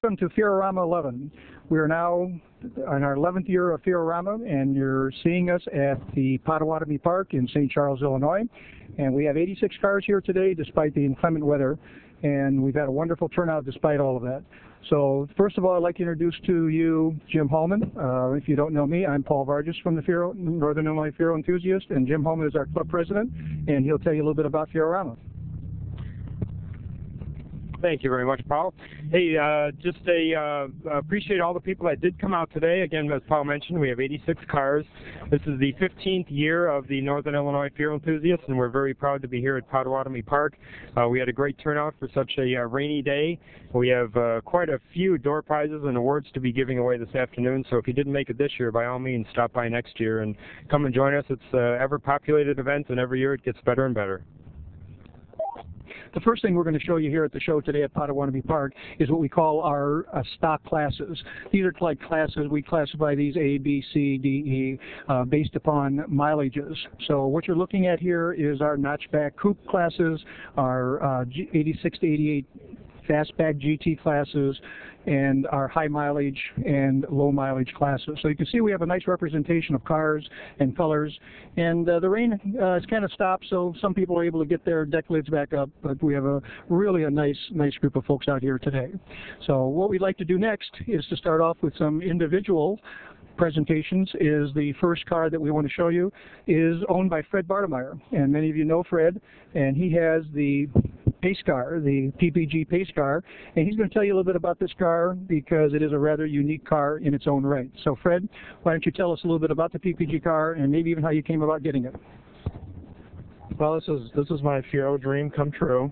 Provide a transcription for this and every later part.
Welcome to Fierorama 11. We are now in our 11th year of Fierorama, and you're seeing us at the Potawatomi Park in St. Charles, Illinois. And we have 86 cars here today despite the inclement weather, and we've had a wonderful turnout despite all of that. So first of all, I'd like to introduce to you Jim Hallman. If you don't know me, I'm Paul Vargas from the Northern Illinois Fiero Enthusiasts, and Jim Hallman is our club president, and he'll tell you a little bit about Fierorama. Thank you very much, Paul. Hey, appreciate all the people that did come out today. Again, as Paul mentioned, we have 86 cars. This is the 15th year of the Northern Illinois Fiero Enthusiasts, and we're very proud to be here at Potawatomi Park. We had a great turnout for such a rainy day. We have quite a few door prizes and awards to be giving away this afternoon, so if you didn't make it this year, by all means, stop by next year and come and join us. It's an ever-populated event, and every year it gets better and better. The first thing we're going to show you here at the show today at Potawatomi Park is what we call our stock classes. These are like classes. We classify these A, B, C, D, E based upon mileages. So what you're looking at here is our notchback coupe classes, our 86 to 88 fastback GT classes, and our high mileage and low mileage classes. So you can see we have a nice representation of cars and colors, and the rain has kind of stopped, so some people are able to get their deck lids back up, but we have a really nice group of folks out here today. So what we'd like to do next is to start off with some individual presentations. Is the first car that we want to show you is owned by Fred Bartemeyer, and many of you know Fred, and he has the pace car, the PPG pace car, and he's going to tell you a little bit about this car because it is a rather unique car in its own right. So Fred, why don't you tell us a little bit about the PPG car and maybe even how you came about getting it? Well, this is my Fiero dream come true.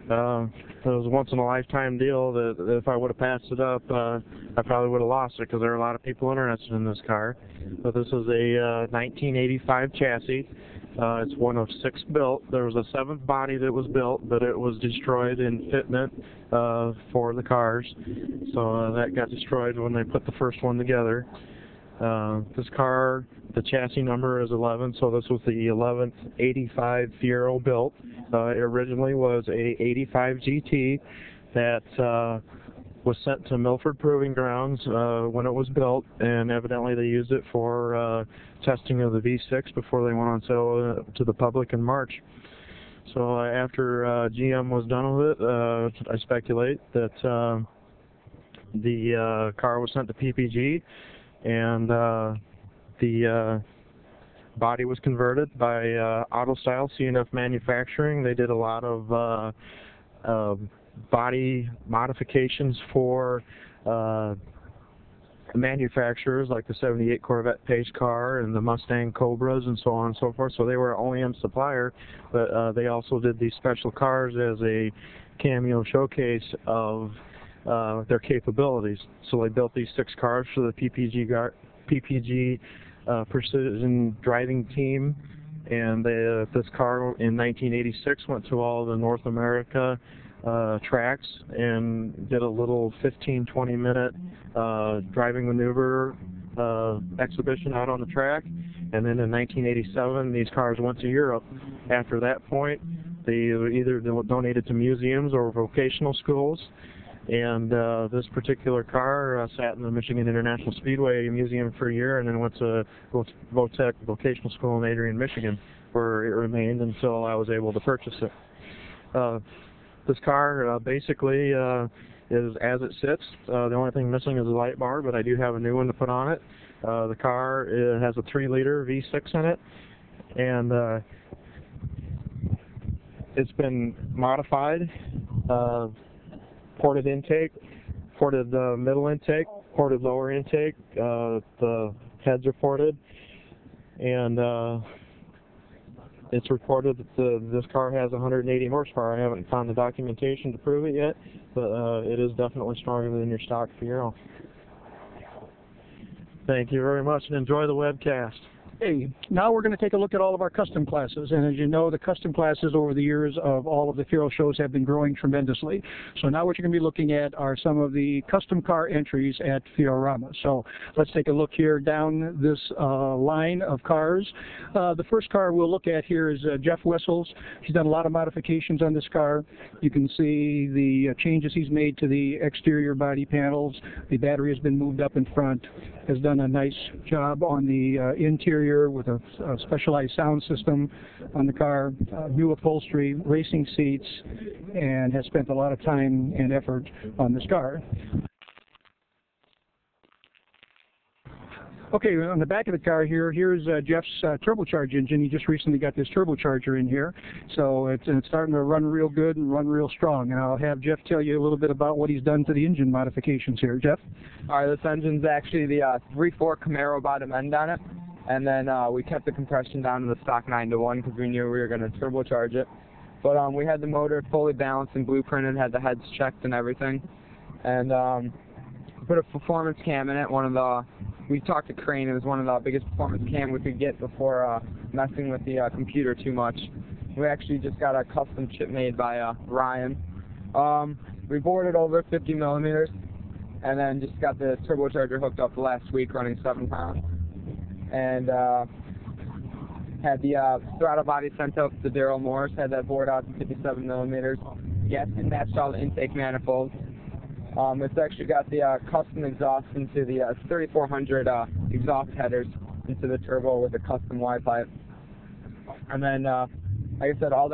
It was a once-in-a-lifetime deal that if I would have passed it up, I probably would have lost it because there are a lot of people interested in this car. But this is a 1985 chassis. It's one of 6 built. There was a 7th body that was built, but it was destroyed in fitment for the cars. So that got destroyed when they put the first one together. This car, the chassis number is 11, so this was the 11th 85 Fiero built. It originally was a 85 GT that was sent to Milford Proving Grounds when it was built, and evidently they used it for testing of the V6 before they went on sale to the public in March. So after GM was done with it, I speculate that the car was sent to PPG, and the body was converted by AutoStyle C&F Manufacturing. They did a lot of body modifications for manufacturers like the 78 Corvette pace car and the Mustang Cobras and so on and so forth. So they were an OEM supplier, but they also did these special cars as a cameo showcase of their capabilities. So they built these 6 cars for the PPG Precision Driving Team, and this car in 1986 went to all the North America tracks and did a little 15-20 minute driving maneuver exhibition out on the track. And then in 1987 these cars went to Europe. After that point they were either donated to museums or vocational schools, and this particular car sat in the Michigan International Speedway Museum for a year and then went to Votech Vocational School in Adrian, Michigan, where it remained until I was able to purchase it. This car basically is as it sits. The only thing missing is the light bar, but I do have a new one to put on it. The car has a 3-liter V6 in it, and it's been modified, ported intake, ported middle intake, ported lower intake. The heads are ported, and it's reported that this car has 180 horsepower. I haven't found the documentation to prove it yet, but it is definitely stronger than your stock Fiero. Thank you very much, and enjoy the webcast. Okay, now we're going to take a look at all of our custom classes, and as you know, the custom classes over the years of all of the Fiero shows have been growing tremendously. So now what you're going to be looking at are some of the custom car entries at Fierorama. So let's take a look here down this line of cars. The first car we'll look at here is Jeff Wessels. He's done a lot of modifications on this car. You can see the changes he's made to the exterior body panels. The battery has been moved up in front. Has done a nice job on the interior with a specialized sound system on the car, new upholstery, racing seats, and has spent a lot of time and effort on this car. Okay, on the back of the car here, here's Jeff's turbocharged engine. He just recently got this turbocharger in here, so it's starting to run real good and run real strong. And I'll have Jeff tell you a little bit about what he's done to the engine modifications here. Jeff? All right, this engine's actually the 3/4 Camaro bottom end on it, and then we kept the compression down to the stock 9:1 because we knew we were going to turbocharge it. But we had the motor fully balanced and blueprinted, had the heads checked and everything, and put a performance cam in it. We talked to Crane. It was one of the biggest performance cam we could get before messing with the computer too much. We actually just got a custom chip made by Ryan. We boarded over 50 millimeters, and then just got the turbocharger hooked up last week, running 7 pounds, and had the throttle body sent out to Daryl Morris. Had that bored out to 57 millimeters. Yes, it matched all the intake manifolds. It's actually got the custom exhaust into the 3400 exhaust headers into the turbo with a custom Y-pipe. And then, like I said, all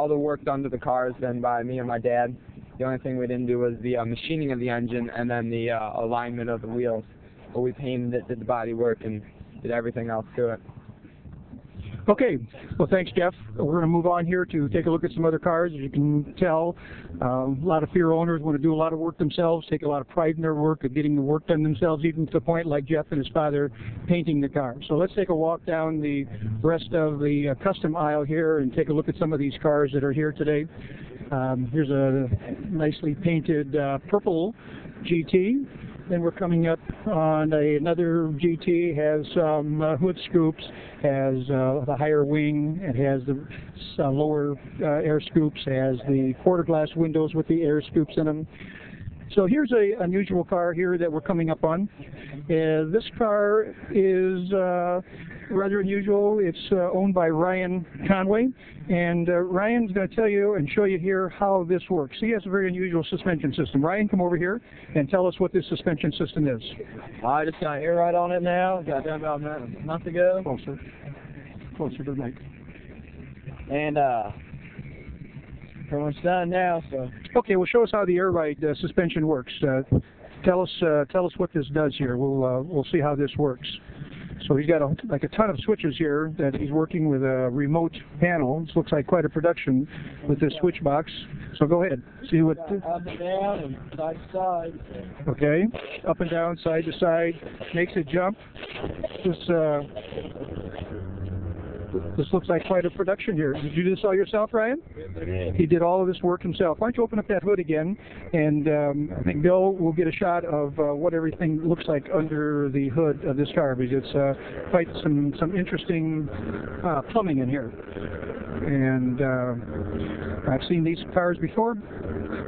the work done to the car has been by me and my dad. The only thing we didn't do was the machining of the engine and then the alignment of the wheels. But we painted it, did the body work, and did everything else to it. Okay, well thanks Jeff. We're going to move on here to take a look at some other cars. As you can tell, a lot of Fiero owners want to do a lot of work themselves, take a lot of pride in their work, of getting the work done themselves, even to the point like Jeff and his father painting the car. So let's take a walk down the rest of the custom aisle here and take a look at some of these cars that are here today. Here's a nicely painted purple GT. Then we're coming up on another GT, has some hood scoops, has the higher wing, it has the lower air scoops, has the quarter glass windows with the air scoops in them. So here's an unusual car here that we're coming up on. This car is rather unusual. It's owned by Ryan Conway, and Ryan's going to tell you and show you here how this works. He has a very unusual suspension system. Ryan, come over here and tell us what this suspension system is. I just got air right on it now. Got done about a month ago. Closer to the mic. And pretty much done now. So. Okay, well, show us how the air ride suspension works. Tell us what this does here. We'll see how this works. So he's got like a ton of switches here that he's working with a remote panel. This looks like quite a production with this switch box. So go ahead. See what. Up and down and side to side. Okay, up and down, side to side, makes it jump. This looks like quite a production here. Did you do this all yourself, Ryan? He did all of this work himself. Why don't you open up that hood again, and I think Bill will get a shot of what everything looks like under the hood of this car, because it's quite some interesting plumbing in here. And I've seen these cars before,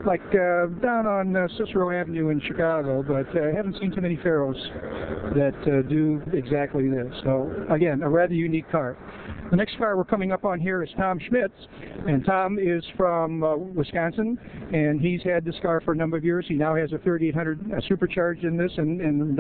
like down on Cicero Avenue in Chicago, but I haven't seen too many Fieros that do exactly this. So again, a rather unique car. The next car we're coming up on here is Tom Schmitz, and Tom is from Wisconsin, and he's had this car for a number of years. He now has a 3800 supercharged in this, and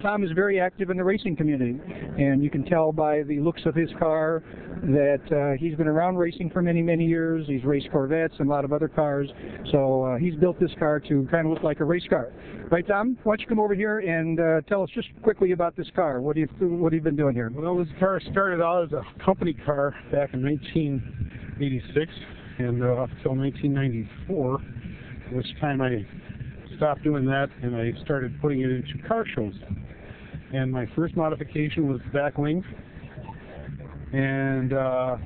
Tom is very active in the racing community, and you can tell by the looks of his car that he's been around racing for many, many years. He's raced Corvettes and a lot of other cars, so he's built this car to kind of look like a race car. Right, Tom? Why don't you come over here and tell us just quickly about this car. What have you been doing here? Well, this car started out as a company car back in 1986 and up until 1994, which time I stopped doing that and I started putting it into car shows. And my first modification was the back wing, and the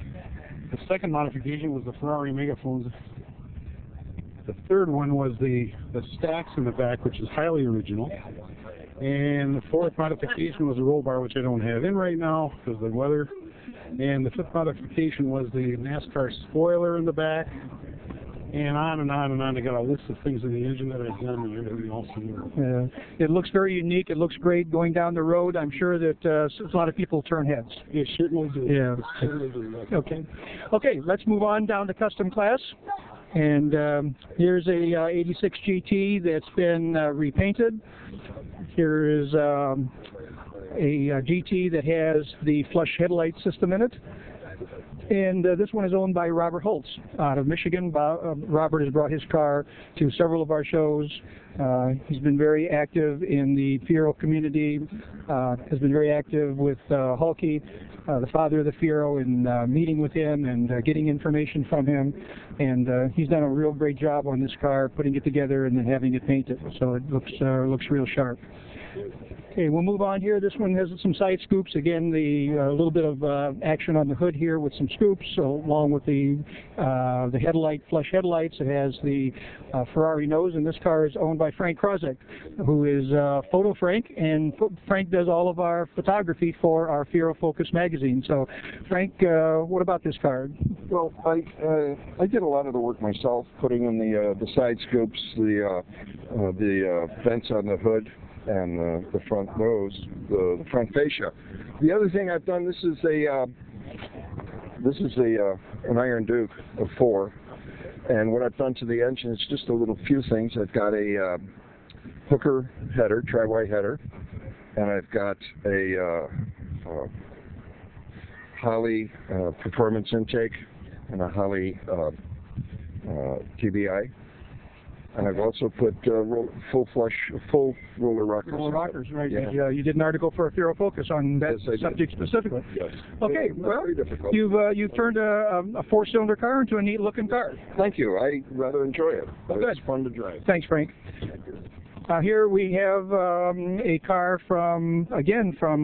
second modification was the Ferrari megaphones The third one was the stacks in the back, which is highly original. And the fourth modification was a roll bar, which I don't have in right now because of the weather. And the fifth modification was the NASCAR spoiler in the back. And on and on and on. I got a list of things in the engine that I've done and everything else. It looks very unique. It looks great going down the road. I'm sure that a lot of people turn heads. It certainly do. Yeah. It certainly do. Okay. Okay, let's move on down to custom class. And here's a 86 GT that's been repainted. Here is a GT that has the flush headlight system in it. And this one is owned by Robert Holtz out of Michigan. Robert has brought his car to several of our shows. He's been very active in the Fiero community, has been very active with Hulke, the father of the Fiero, in meeting with him and getting information from him. And he's done a real great job on this car, putting it together and then having it painted. So it looks real sharp. Okay, we'll move on here. This one has some side scoops. Again, the little bit of action on the hood here with some scoops, along with the flush headlights. It has the Ferrari nose, and this car is owned by Frank Krozek, who is Photo Frank, and Frank does all of our photography for our Fiero Focus magazine. So, Frank, what about this car? Well, I did a lot of the work myself, putting in the side scoops, the vents on the hood, and the front nose, the front fascia. The other thing I've done, this is an Iron Duke of 4, and what I've done to the engine is just a little few things. I've got a hooker header, tri-Y header, and I've got a Holley performance intake and a Holley TBI. And I've also put full roller rockers. Roller rockers, right. Yeah. You did an article for a Fiero Focus on that subject specifically. Yes. Okay, well, you've turned a 4-cylinder car into a neat-looking car. Thank you. I rather enjoy it. Well, it's fun to drive. Thanks, Frank. Here we have a car from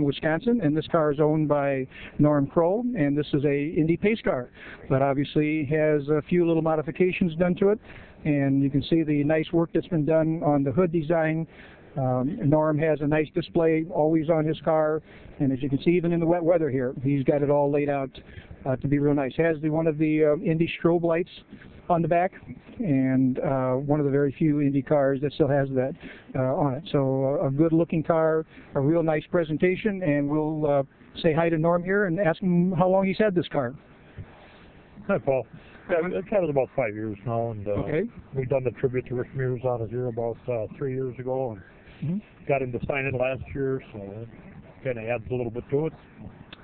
Wisconsin, and this car is owned by Norm Kroll, and this is a Indy pace car, but obviously has a few little modifications done to it, and you can see the nice work that's been done on the hood design. Norm has a nice display always on his car, and as you can see, even in the wet weather here, he's got it all laid out to be real nice. Has one of the Indy strobe lights on the back, and one of the very few Indy cars that still has that on it. So a good looking car, a real nice presentation, and we'll say hi to Norm here and ask him how long he's had this car. Hi, Paul. Yeah, I've had it about 5 years now, and Okay. We've done the tribute to Rick Mears out of here about 3 years ago, and got him to sign it last year, so it kind of adds a little bit to it.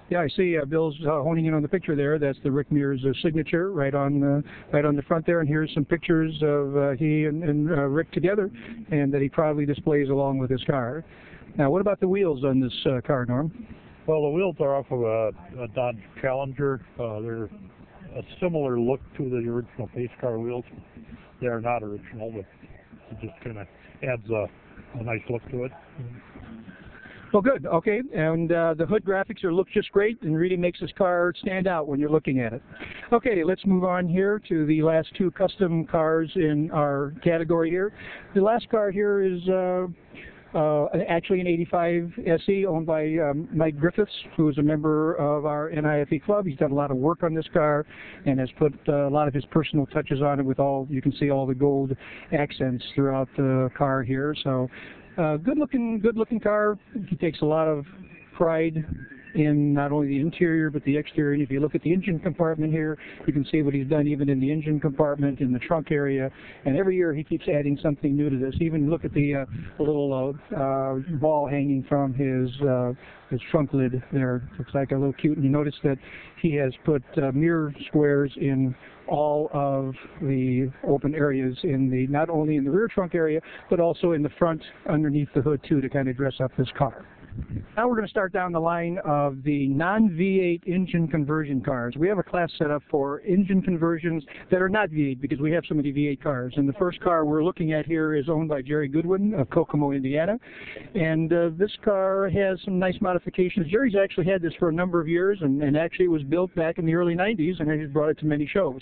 Yeah, I see Bill's honing in on the picture there. That's the Rick Mears signature right on the front there. And here's some pictures of he and Rick together, and that he proudly displays along with his car. Now, what about the wheels on this car, Norm? Well, the wheels are off of a Dodge Challenger. They're a similar look to the original pace car wheels. They are not original, but it just kind of adds a nice look to it. Well, good. Okay, and the hood graphics look just great and really makes this car stand out when you're looking at it. Okay, let's move on here to the last two custom cars in our category here. The last car here is actually an 85 SE owned by Mike Griffiths, who is a member of our N.I.F.E club. He's done a lot of work on this car and has put a lot of his personal touches on it with you can see all the gold accents throughout the car here. So good looking car. He takes a lot of pride in not only the interior but the exterior. And if you look at the engine compartment here, you can see what he's done even in the engine compartment, in the trunk area. And every year he keeps adding something new to this. Even look at the little ball hanging from his trunk lid there. Looks like a little cute. And you notice that he has put mirror squares in all of the open areas, not only in the rear trunk area, but also in the front underneath the hood too, to kind of dress up this car. Now we're going to start down the line of the non-V8 engine conversion cars. We have a class set up for engine conversions that are not V8 because we have so many V8 cars. And the first car we're looking at here is owned by Jerry Goodwin of Kokomo, Indiana. And this car has some nice modifications. Jerry's actually had this for a number of years, and actually it was built back in the early 90s, and he's brought it to many shows.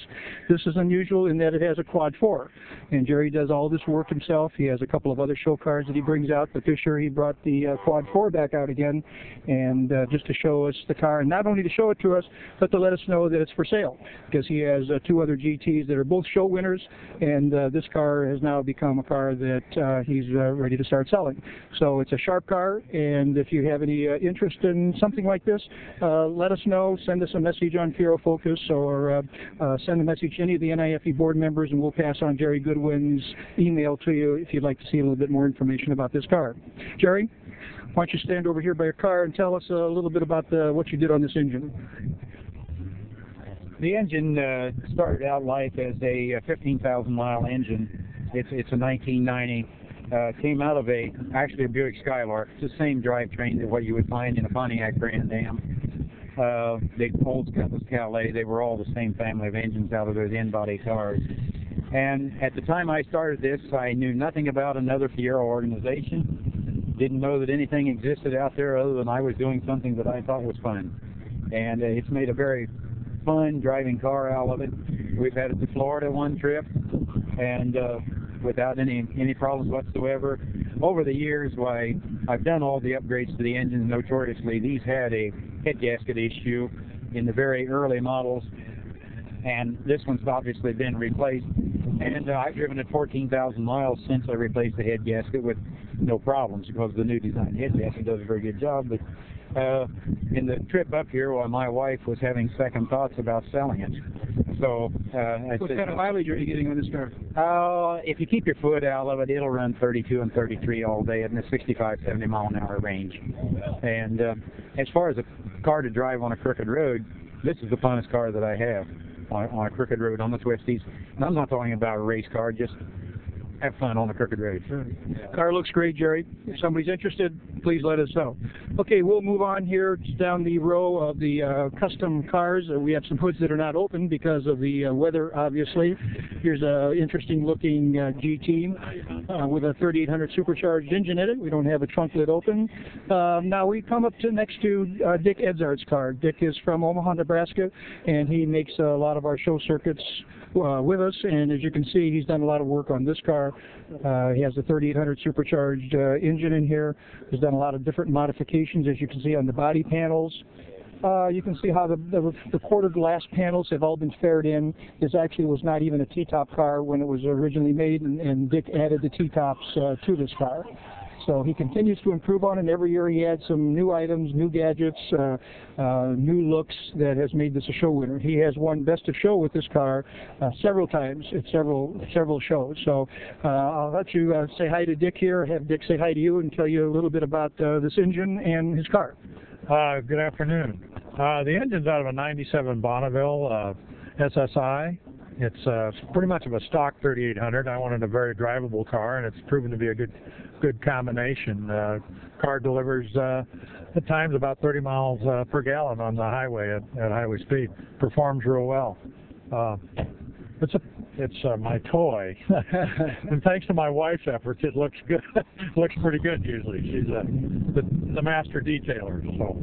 This is unusual in that it has a quad 4. And Jerry does all this work himself. He has a couple of other show cars that he brings out, but this year he brought the quad 4 back out again, and just to show us the car, and not only to show it to us, but to let us know that it's for sale, because he has two other GTs that are both show winners, and this car has now become a car that he's ready to start selling. So it's a sharp car, and if you have any interest in something like this, let us know. Send us a message on Fiero Focus, or send a message to any of the N.I.F.E board members, and we'll pass on Jerry Goodwin's email to you if you'd like to see a little bit more information about this car. Jerry, why don't you stand over here by your car and tell us a little bit about what you did on this engine. The engine started out life as a 15,000-mile engine. It's a 1990. Came out of actually a Buick Skylark. It's the same drivetrain that what you would find in a Pontiac Grand Am. The old Cutlass Calais, they were all the same family of engines out of those in-body cars. And at the time I started this, I knew nothing about another Fiero organization. Didn't know that anything existed out there other than I was doing something that I thought was fun. And it's made a very fun driving car out of it. We've had it to Florida one trip, and without any problems whatsoever. Over the years, why, I've done all the upgrades to the engines. Notoriously, these had a head gasket issue in the very early models, and this one's obviously been replaced. And I've driven it 14,000 miles since I replaced the head gasket with no problems, because the new design head gasket does a very good job. But in the trip up here, while my wife was having second thoughts about selling it, so what kind of mileage are you getting on this car? If you keep your foot out of it, it'll run 32 and 33 all day in the 65, 70 mile an hour range. And as far as a car to drive on a crooked road, this is the funnest car that I have on a crooked road on the twisties. And I'm not talking about a race car, just have fun on a crooked road. Car looks great, Jerry. If somebody's interested, please let us know. Okay, we'll move on here down the row of the custom cars. We have some hoods that are not open because of the weather, obviously. Here's an interesting looking GT with a 3800 supercharged engine in it. We don't have a trunk lid open. Now we come up to next to Dick Edzard's car. Dick is from Omaha, Nebraska, and he makes a lot of our show circuits with us, and as you can see, he's done a lot of work on this car. He has a 3800 supercharged engine in here. He's done a lot of different modifications, as you can see on the body panels. You can see how the quarter glass panels have all been faired in. This actually was not even a T-top car when it was originally made, and Dick added the T-tops to this car. So he continues to improve on it, and every year he adds some new items, new gadgets, new looks that has made this a show winner. He has won Best of Show with this car several times at several shows. So I'll let you say hi to Dick here, have Dick say hi to you, and tell you a little bit about this engine and his car. Good afternoon. The engine's out of a 97 Bonneville SSI. It's pretty much of a stock 3800. I wanted a very drivable car, and it's proven to be a good combination. Car delivers at times about 30 miles per gallon on the highway at highway speed. Performs real well. It's my toy, and thanks to my wife's efforts, it looks good. Looks pretty good usually. She's the master detailer. So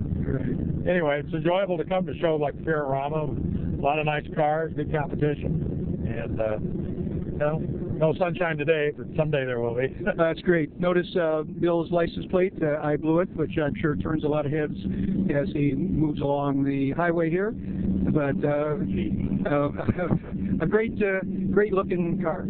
anyway, it's enjoyable to come to shows like Fierorama. A lot of nice cars, good competition, and no sunshine today, but someday there will be. That's great. Notice Bill's license plate. I blew it, which I'm sure turns a lot of heads as he moves along the highway here. But a great looking car.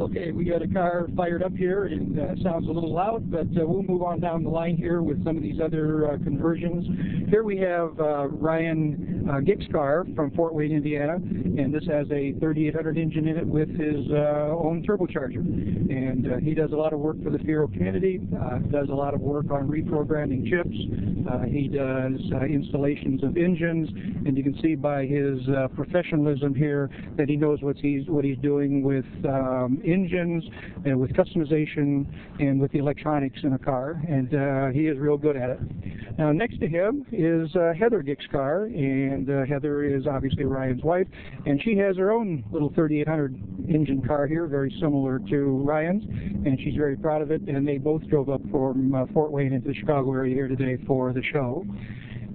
Okay, we got a car fired up here. It sounds a little loud, but we'll move on down the line here with some of these other conversions. Here we have Ryan Gix car from Fort Wayne, Indiana, and this has a 3800 engine in it with his own turbocharger. And he does a lot of work for the Fiero community, does a lot of work on reprogramming chips. He does installations of engines, and you can see by his professionalism here that he knows what he's doing with engines and with customization and with the electronics in a car, and he is real good at it. Now next to him is Heather Gix car, and Heather is obviously Ryan's wife, and she has her own little 3800 engine car here, very similar to Ryan's, and she's very proud of it, and they both drove up from Fort Wayne into the Chicago area here today for the show.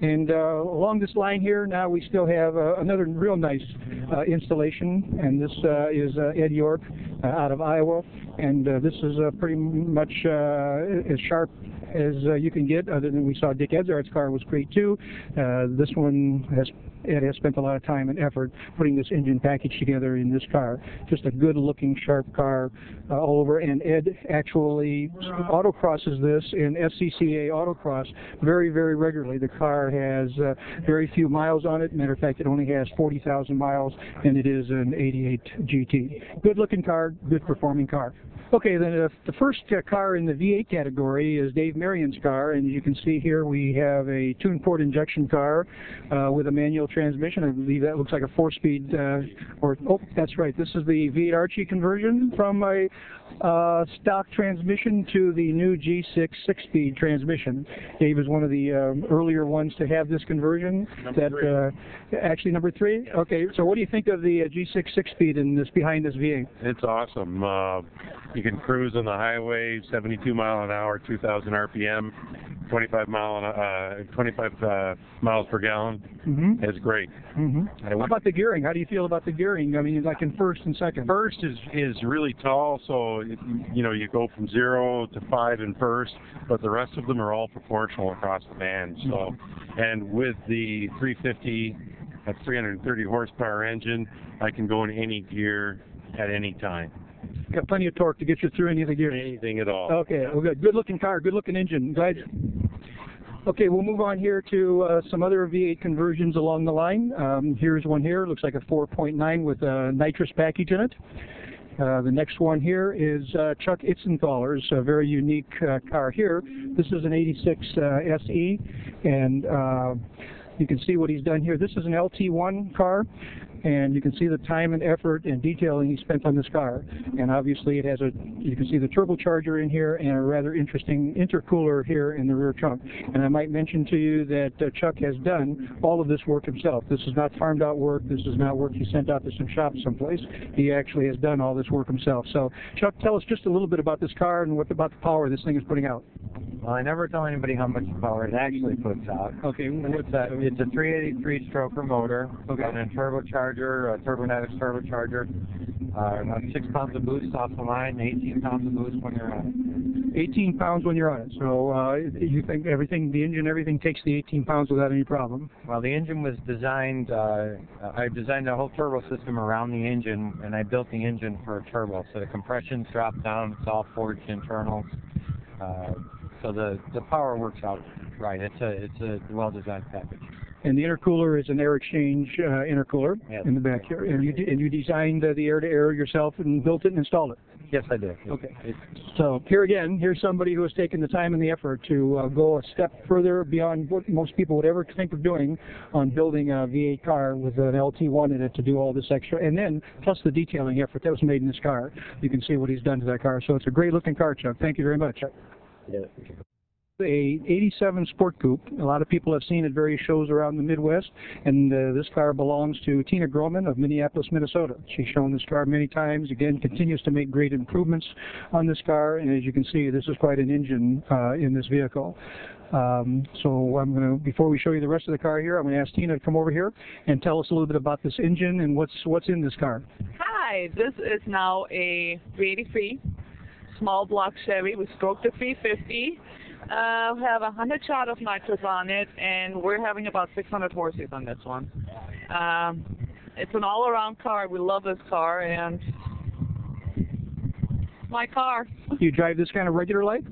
And along this line here, now we still have another real nice installation, and this is Ed York out of Iowa, and this is pretty much as sharp as you can get, other than we saw Dick Edzard's car was great too. This one Ed has spent a lot of time and effort putting this engine package together in this car. Just a good looking sharp car all over, and Ed actually autocrosses this in SCCA autocross very, very regularly. The car has very few miles on it. Matter of fact, it only has 40,000 miles, and it is an 88 GT. Good looking car, good performing car. Okay, then the first car in the V8 category is Dave Marion's car, and you can see here we have a tuned-port injection car with a manual transmission. I believe that looks like a 4-speed, oh, that's right. This is the V8 Archie conversion from a stock transmission to the new G6 6-speed transmission. Dave is one of the earlier ones to have this conversion. Actually number 3. Okay, so what do you think of the G6 6-speed in this behind this V8? It's awesome. You can cruise on the highway, 72 mile an hour, 2,000 RPM, 25 miles per gallon. Mm-hmm. It's great. Mm-hmm. How about the gearing? How do you feel about the gearing? I mean, like in first and second. First is really tall, so you go from 0 to 5 in first, but the rest of them are all proportional across the band. So, and with the 350, that's 330 horsepower engine, I can go in any gear at any time. Got plenty of torque to get you through any of the gears. Anything at all. Okay, well, good. Good looking car, good looking engine. Glad. Okay, we'll move on here to some other V8 conversions along the line. Here's one here. Looks like a 4.9 with a nitrous package in it. The next one here is Chuck Itzenthaler's very unique car here. This is an 86 SE, and you can see what he's done here. This is an LT1 car, and you can see the time and effort and detailing he spent on this car. And obviously it has you can see the turbocharger in here and a rather interesting intercooler here in the rear trunk. And I might mention to you that Chuck has done all of this work himself. This is not farmed out work. This is not work he sent out to some shop someplace. He actually has done all this work himself. So Chuck, tell us just a little bit about this car and what about the power this thing is putting out. Well, I never tell anybody how much power it actually puts out. Okay, what's that? It's a 383-stroker motor, okay, and a turbocharger, a turbonetics turbocharger, about 6 pounds of boost off the line, 18 pounds of boost when you're on it. 18 pounds when you're on it. So you think everything, the engine, everything takes the 18 pounds without any problem? Well, the engine was designed, I designed the whole turbo system around the engine, and I built the engine for a turbo. So the compression's dropped down, it's all forged internals. So the power works out right. It's a well-designed package. And the intercooler is an air exchange intercooler, yes, in the back here. And you designed the air-to-air yourself and built it and installed it? Yes, I did. Okay. So here again, here's somebody who has taken the time and the effort to go a step further beyond what most people would ever think of doing on building a V8 car with an LT1 in it to do all this extra. And then, plus the detailing effort that was made in this car. You can see what he's done to that car. So it's a great-looking car, Chuck. Thank you very much. Yeah. A 87 Sport Coupe. A lot of people have seen it at various shows around the Midwest, and this car belongs to Tina Groman of Minneapolis, Minnesota. She's shown this car many times. Again, continues to make great improvements on this car, and as you can see, this is quite an engine in this vehicle. So I'm going to, before we show you the rest of the car here, I'm going to ask Tina to come over here and tell us a little bit about this engine and what's in this car. Hi, this is now a 383 small block Chevy with stroke to 350. We have 100 shot of nitrous on it, and we're having about 600 horses on this one. It's an all-around car. We love this car, and it's my car. Do you drive this kind of regular life?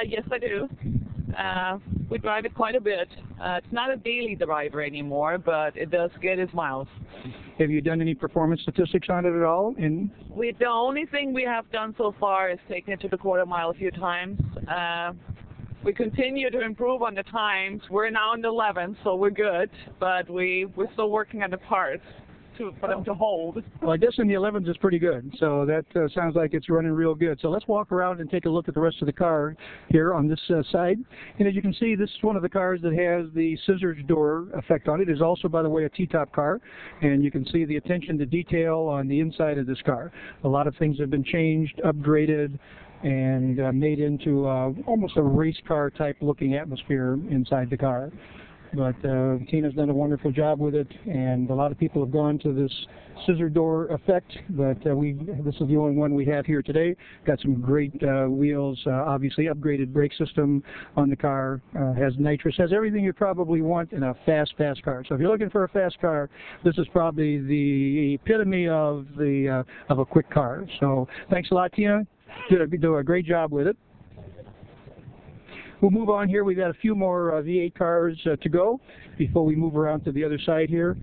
Yes, I do. We drive it quite a bit. It's not a daily driver anymore, but it does get its miles. Have you done any performance statistics on it at all? The only thing we have done so far is taken it to the quarter mile a few times. We continue to improve on the times. We're now in the 11th, so we're good, but we're still working on the parts for them to hold. Well, I guess in the 11s is pretty good, so that sounds like it's running real good. So let's walk around and take a look at the rest of the car here on this side. And as you can see, this is one of the cars that has the scissors door effect on it. It is also, by the way, a T-top car, and you can see the attention to detail on the inside of this car. A lot of things have been changed, upgraded, and made into almost a race car type looking atmosphere inside the car. But Tina's done a wonderful job with it, and a lot of people have gone to this scissor door effect, but this is the only one we have here today. Got some great wheels, obviously upgraded brake system on the car, has nitrous, has everything you probably want in a fast car. So if you're looking for a fast car, this is probably the epitome of a quick car. So thanks a lot, Tina. Do a great job with it. We'll move on here. We've got a few more V8 cars to go before we move around to the other side here.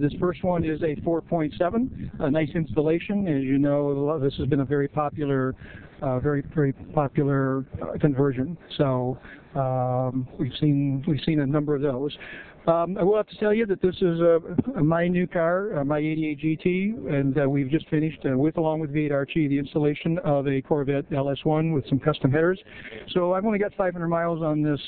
This first one is a 4.7, a nice installation. As you know, this has been a very popular conversion. So we've seen a number of those. I will have to tell you that this is my new car, my 88 GT, and we've just finished, along with V8 Archie, the installation of a Corvette LS1 with some custom headers. So I've only got 500 miles on this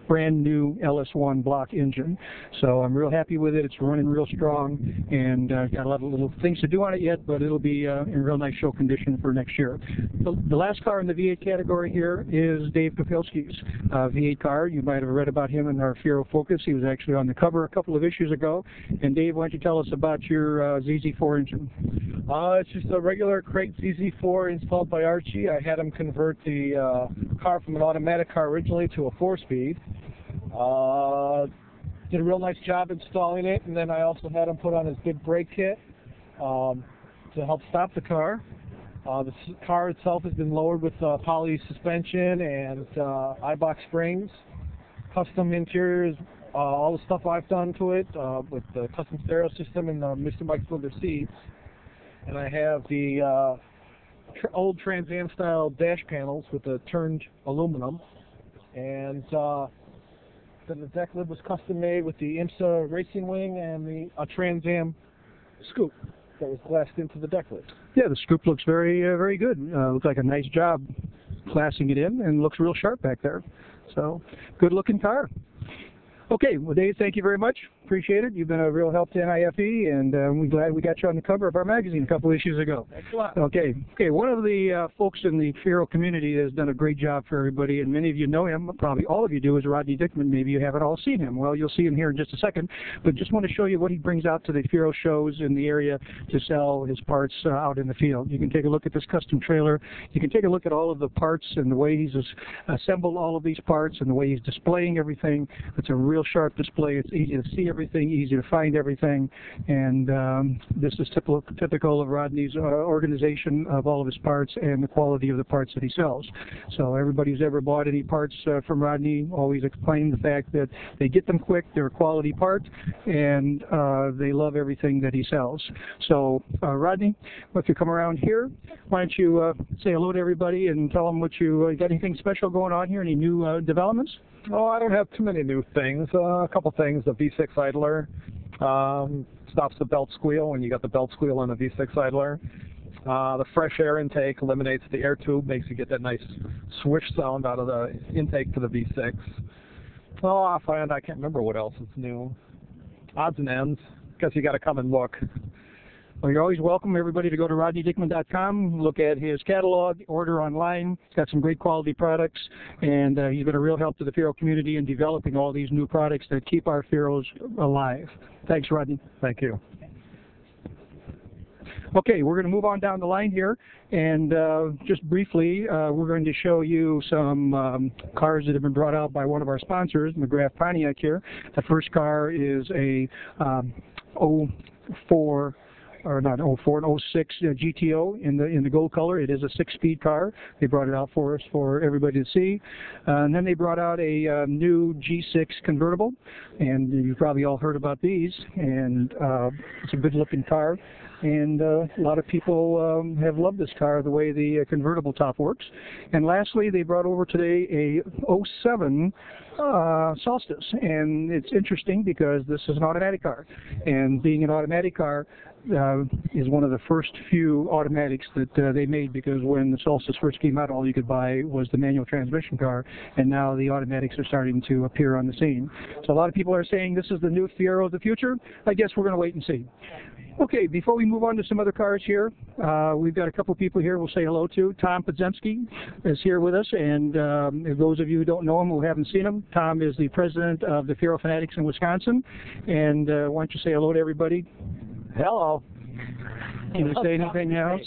brand new LS1 block engine. So I'm real happy with it. It's running real strong, and got a lot of little things to do on it yet, but it'll be in real nice show condition for next year. The last car in the V8 category here is Dave Kopilski's V8 car. You might have read about him in our Fiero Focus. He was actually on the cover a couple of issues ago. And Dave, why don't you tell us about your ZZ4 engine? It's just a regular crate ZZ4 installed by Archie. I had him convert the car from an automatic car originally to a 4-speed. Did a real nice job installing it, and then I also had him put on his big brake kit to help stop the car. The car itself has been lowered with poly suspension and iBox springs. Custom interiors, all the stuff I've done to it with the custom stereo system and the Mr. Mike's leather seats. And I have the old Trans Am style dash panels with the turned aluminum. And then the deck lid was custom made with the IMSA racing wing and a Trans Am scoop that was glassed into the deck lid. Yeah, the scoop looks very good. Looks like a nice job glassing it in, and looks real sharp back there. So, good looking car. Okay, well, Dave, thank you very much. Appreciate it. You've been a real help to N.I.F.E, and we're glad we got you on the cover of our magazine a couple issues ago. Thanks a lot. Okay, one of the folks in the Fiero community has done a great job for everybody, and many of you know him, probably all of you do, is Rodney Dickman. Maybe you haven't all seen him. Well, you'll see him here in just a second, but just want to show you what he brings out to the Fiero shows in the area to sell his parts out in the field. You can take a look at this custom trailer. You can take a look at all of the parts and the way he's assembled all of these parts and the way he's displaying everything. It's a real sharp display. It's easy to see everything, easy to find everything, and this is typical of Rodney's organization of all of his parts and the quality of the parts that he sells. So everybody who's ever bought any parts from Rodney always explain the fact that they get them quick, they're a quality part, and they love everything that he sells. So Rodney, if you come around here, why don't you say hello to everybody and tell them what you got anything special going on here, any new developments? Oh, I don't have too many new things. A couple things. The V6 idler stops the belt squeal when you got the belt squeal on the V6 idler. The fresh air intake eliminates the air tube, makes you get that nice swish sound out of the intake for the V6. Oh, offhand, I can't remember what else is new. Odds and ends. Guess you got to come and look. Well, you're always welcome, everybody, to go to rodneydickman.com, look at his catalog, order online. He's got some great quality products, and he's been a real help to the Fiero community in developing all these new products that keep our Fieros alive. Thanks, Rodney. Thank you. Okay, we're going to move on down the line here, and just briefly, we're going to show you some cars that have been brought out by one of our sponsors, McGrath Pontiac here. The first car is a 04 or not an 04, an 06 GTO in the gold color. It is a 6-speed car. They brought it out for us for everybody to see. And then they brought out a new G6 convertible, and you've probably all heard about these. And it's a good-looking car. And a lot of people have loved this car, the way the convertible top works. And lastly, they brought over today a 07 Solstice. And it's interesting because this is an automatic car. And being an automatic car is one of the first few automatics that they made, because when the Solstice first came out, all you could buy was the manual transmission car. And now the automatics are starting to appear on the scene. So a lot of people are saying this is the new Fiero of the future. I guess we're going to wait and see. Okay, before we move on to some other cars here, we've got a couple people here we'll say hello to. Tom Podzemski is here with us, and if those of you who don't know him, who haven't seen him, Tom is the president of the Fiero Fanatics in Wisconsin. And why don't you say hello to everybody? Hello. Can you say anything else?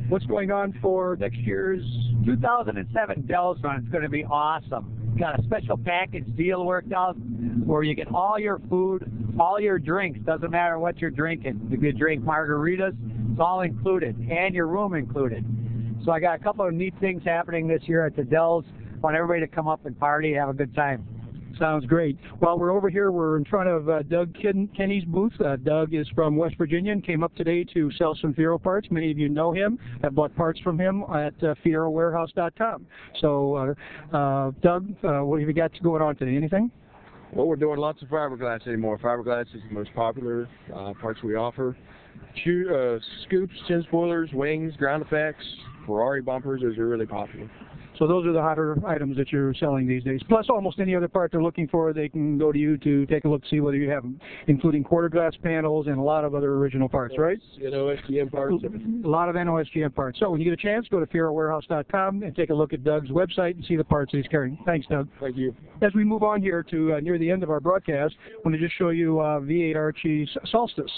What's going on for next year's 2007 Dells run? It's going to be awesome. Got a special package deal worked out where you get all your food, all your drinks. Doesn't matter what you're drinking. If you drink margaritas, it's all included, and your room included. So I got a couple of neat things happening this year at the Dells. I want everybody to come up and party, have a good time. Sounds great. While we're over here, we're in front of Doug Kenny's booth. Doug is from West Virginia and came up today to sell some Fiero parts. Many of you know him, have bought parts from him at FieroWarehouse.com. So, Doug, what have you got going on today? Anything? Well, we're doing lots of fiberglass anymore. Fiberglass is the most popular parts we offer. Scoops, chin spoilers, wings, ground effects, Ferrari bumpers, those are really popular. So those are the hotter items that you're selling these days. Plus, almost any other part they're looking for, they can go to you to take a look, see whether you have them, including quarter glass panels and a lot of other original parts, right? NOSGM parts. A lot of NOSGM parts. So when you get a chance, go to FieroWarehouse.com and take a look at Doug's website and see the parts that he's carrying. Thanks, Doug. Thank you. As we move on here to near the end of our broadcast, I want to just show you V8 Archie's Solstice.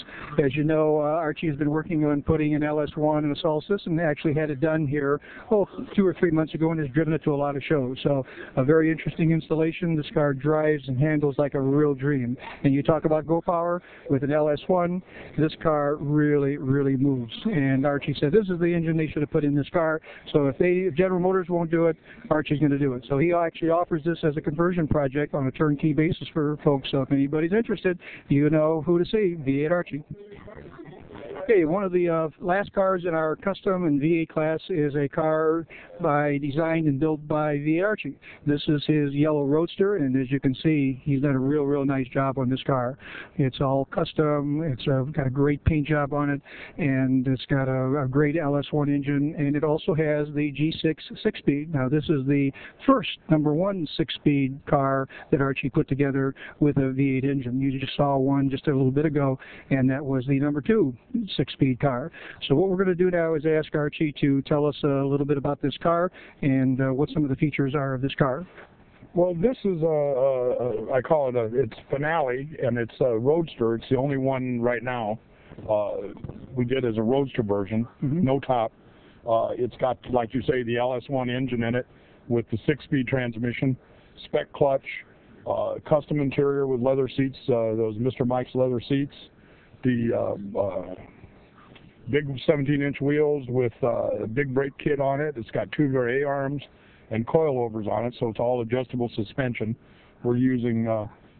As you know, Archie has been working on putting an LS1 and a Solstice, and actually had it done here 2 or 3 months ago, and has driven it to a lot of shows. So a very interesting installation. This car drives and handles like a real dream. And you talk about go power with an LS1, this car really, really moves. And Archie said this is the engine they should have put in this car. So if General Motors won't do it, Archie's going to do it. So he actually offers this as a conversion project on a turnkey basis for folks. So if anybody's interested, you know who to see, V8 Archie. Okay, one of the last cars in our custom and V8 class is a car designed and built by V8 Archie. This is his yellow Roadster, and as you can see, he's done a real nice job on this car. It's all custom. It's got a great paint job on it, and it's got a great LS1 engine, and it also has the G6 6-speed. Now, this is the first #1 6-speed car that Archie put together with a V8 engine. You just saw one just a little bit ago, and that was the #2 6-speed car. So what we're going to do now is ask Archie to tell us a little bit about this car and what some of the features are of this car. Well, this is I call it it's Finale, and it's a Roadster. It's the only one right now we did as a Roadster version, no top. It's got, like you say, the LS1 engine in it with the 6-speed transmission, spec clutch, custom interior with leather seats, those Mr. Mike's leather seats, the big 17-inch wheels with a big brake kit on it. It's got tubular A-arms and coilovers on it, so it's all adjustable suspension. We're using,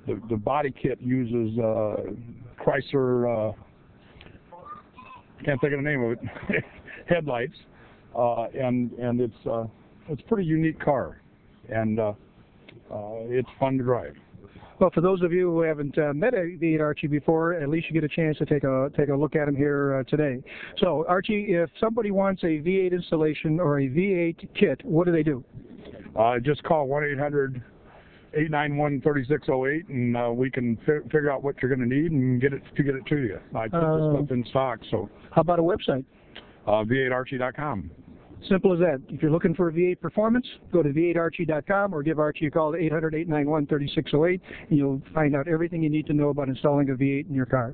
the body kit uses Chrysler, can't think of the name of it, headlights, and it's a pretty unique car, and it's fun to drive. Well, for those of you who haven't met a V8 Archie before, at least you get a chance to take a look at him here today. So, Archie, if somebody wants a V8 installation or a V8 kit, what do they do? Just call 1-800-891-3608, and we can figure out what you're going to need and get it to you. I put this stuff in stock. So, how about a website? V8Archie.com. Simple as that. If you're looking for V8 performance, go to V8Archie.com or give Archie a call at 800-891-3608, and you'll find out everything you need to know about installing a V8 in your car.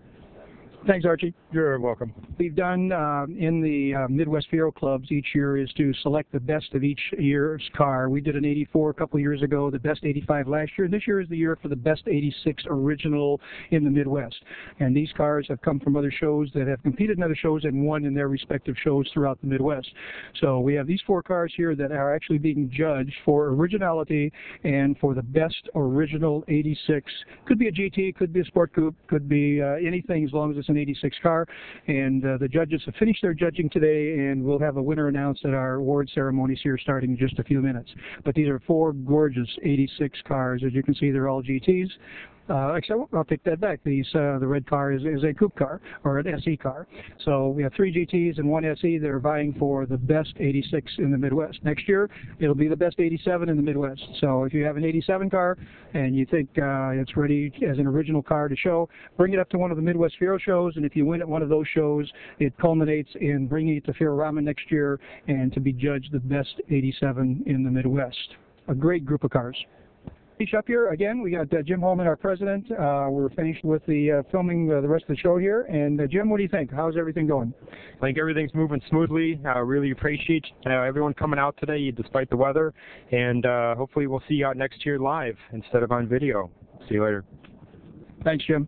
Thanks, Archie. You're welcome. We've done in the Midwest Fiero Clubs each year is to select the best of each year's car. We did an 84 a couple of years ago, the best 85 last year. This year is the year for the best 86 original in the Midwest. And these cars have come from other shows that have competed in other shows and won in their respective shows throughout the Midwest. So we have these 4 cars here that are actually being judged for originality and for the best original 86. Could be a GT, could be a Sport Coupe, could be anything as long as it's an 86 car. And the judges have finished their judging today, and we'll have a winner announced at our award ceremonies here starting in just a few minutes. But these are 4 gorgeous 86 cars. As you can see, they're all GTs. Actually, I'll take that back. The red car is a coupe car, or an SE car. So we have 3 GTs and 1 SE that are vying for the best 86 in the Midwest. Next year, it'll be the best 87 in the Midwest. So if you have an 87 car and you think it's ready as an original car to show, bring it up to one of the Midwest Fiero shows, and if you win at one of those shows, it culminates in bringing it to Fierorama next year and to be judged the best 87 in the Midwest. A great group of cars. Up here again, we got Jim Holman, our president. We're finished with the filming the rest of the show here. And Jim, what do you think? How's everything going? I think everything's moving smoothly. I really appreciate everyone coming out today despite the weather. And hopefully we'll see you out next year live instead of on video. See you later. Thanks, Jim.